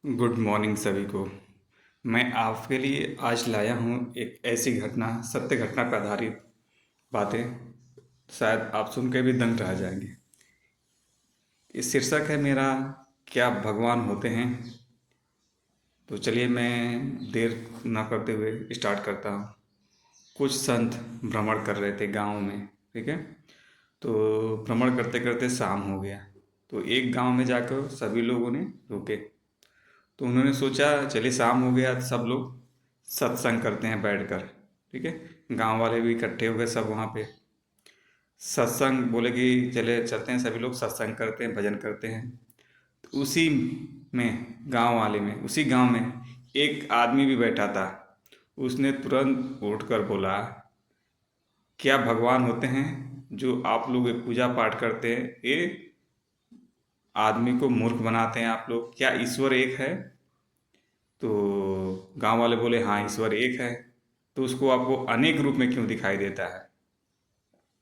Good morning सभी को। मैं आपके लिए आज लाया हूँ एक ऐसी घटना, सत्य घटना पर आधारित बातें। शायद आप सुन के भी दंग रह जाएंगे। इस शीर्षक है मेरा, क्या भगवान होते हैं। तो चलिए मैं देर न करते हुए स्टार्ट करता हूँ। कुछ संत भ्रमण कर रहे थे गांव में, ठीक है। तो भ्रमण करते करते शाम हो गया। तो एक गांव में जाकर सभी लोगों ने रुके। तो उन्होंने सोचा चलिए शाम हो गया, तो सब लोग सत्संग करते हैं बैठकर, ठीक है। गांव वाले भी इकट्ठे हो गए सब वहाँ पे। सत्संग बोले कि चले चलते हैं, सभी लोग सत्संग करते हैं, भजन करते हैं। तो उसी में उसी गांव में एक आदमी भी बैठा था। उसने तुरंत उठकर बोला, क्या भगवान होते हैं जो आप लोग ये पूजा पाठ करते हैं? ये आदमी को मूर्ख बनाते हैं आप लोग। क्या ईश्वर एक है? तो गांव वाले बोले हाँ ईश्वर एक है। तो उसको आपको अनेक रूप में क्यों दिखाई देता है?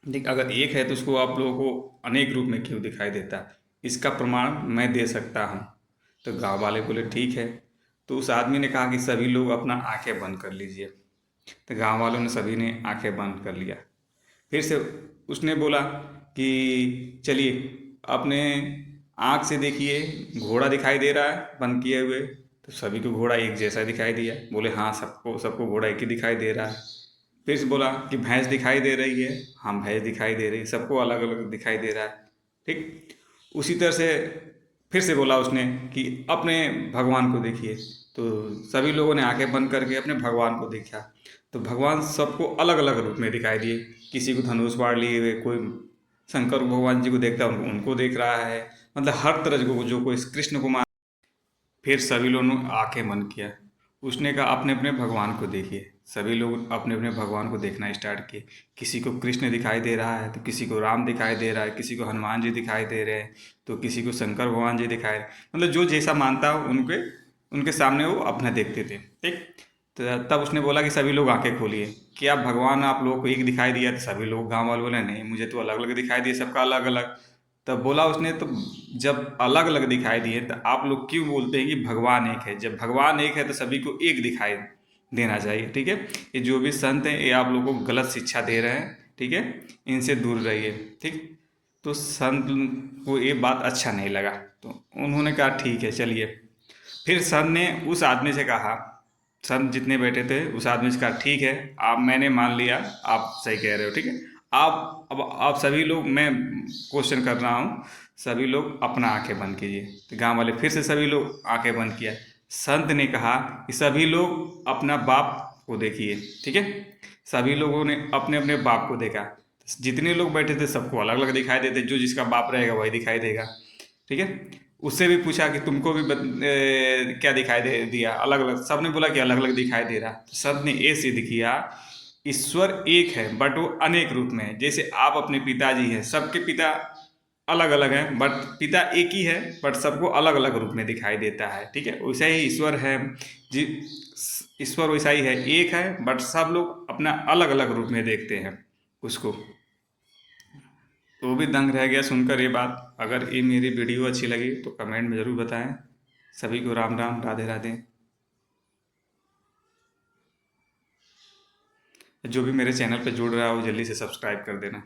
देख, अगर एक है तो उसको आप लोगों को अनेक रूप में क्यों दिखाई देता है? इसका प्रमाण मैं दे सकता हूँ। तो गांव वाले बोले ठीक है। तो उस आदमी ने कहा कि सभी लोग अपना आंखें बंद कर लीजिए। तो गांव वालों ने सभी ने आंखें बंद कर लिया। फिर से उसने बोला कि चलिए अपने आँख से देखिए, घोड़ा दिखाई दे रहा है बंद किए हुए। तो सभी को घोड़ा एक जैसा दिखाई दिया। बोले हाँ, सबको सबको घोड़ा एक ही दिखाई दे रहा है। फिर से बोला कि भैंस दिखाई दे रही है। हाँ, भैंस दिखाई दे रही है, सबको अलग अलग दिखाई दे रहा है, ठीक। उसी तरह से फिर से बोला उसने कि अपने भगवान को देखिए। तो सभी लोगों ने आंखें बंद करके अपने भगवान को देखा। तो भगवान सबको अलग अलग रूप में दिखाई दिए। किसी को धनुष बाण लिए हुए, कोई शंकर भगवान जी को देखता है, उनको देख रहा है। मतलब हर तरह को, जो कोई कृष्ण को मान। फिर सभी लोगों ने आंखें बंद किया। उसने कहा अपने अपने भगवान को देखिए। सभी लोग अपने अपने भगवान को देखना स्टार्ट किए। किसी को कृष्ण दिखाई दे रहा है, तो किसी को राम दिखाई दे रहा है, किसी को हनुमान जी दिखाई दे रहे हैं, तो किसी को शंकर भगवान जी दिखाई। मतलब जो जैसा मानता हो उनके उनके सामने वो अपना देखते थे, ठीक। तो तब उसने बोला कि सभी लोग आंखें खोलिए। क्या भगवान आप लोगों को एक दिखाई दिया? तो सभी लोग, गांव वाले बोले नहीं, मुझे तो अलग अलग दिखाई दिए, सबका अलग अलग। तब बोला उसने, तो जब अलग अलग दिखाई दिए तो आप लोग क्यों बोलते हैं कि भगवान एक है? जब भगवान एक है तो सभी को एक दिखाई देना चाहिए, ठीक है। ये जो भी संत हैं ये आप लोगों को गलत शिक्षा दे रहे हैं, ठीक है। इनसे दूर रहिए, ठीक। तो संत को ये बात अच्छा नहीं लगा। तो उन्होंने कहा ठीक है चलिए। फिर संत ने उस आदमी से कहा, संत जितने बैठे थे उस आदमी से कहा ठीक है, आप, मैंने मान लिया, आप सही कह रहे हो, ठीक है। आप अब आप सभी लोग, मैं क्वेश्चन कर रहा हूँ, सभी लोग अपना आंखें बंद कीजिए। तो गांव वाले फिर से सभी लोग आंखें बंद किया। संत ने कहा कि सभी लोग अपना बाप को देखिए, ठीक है। सभी लोगों ने अपने अपने बाप को देखा। जितने लोग बैठे थे सबको अलग अलग दिखाई देते, जो जिसका बाप रहेगा वही दिखाई देगा, ठीक है। उससे भी पूछा कि तुमको भी क्या दिखाई दे दिया? अलग अलग, सबने बोला कि अलग अलग दिखाई दे रहा। तो सब ने ये सिद्ध किया, ईश्वर एक है बट वो अनेक रूप में है। जैसे आप अपने पिताजी हैं, सबके पिता अलग अलग हैं बट पिता एक ही है, बट सबको अलग अलग रूप में दिखाई देता है, ठीक है। वैसा ही ईश्वर है जी। ईश्वर वैसा ही है, एक है बट सब लोग अपना अलग अलग रूप में देखते हैं उसको। तो वो भी दंग रह गया सुनकर ये बात। अगर ये मेरी वीडियो अच्छी लगी तो कमेंट में ज़रूर बताएं। सभी को राम राम, राधे राधे। जो भी मेरे चैनल पर जुड़ रहा है वो जल्दी से सब्सक्राइब कर देना।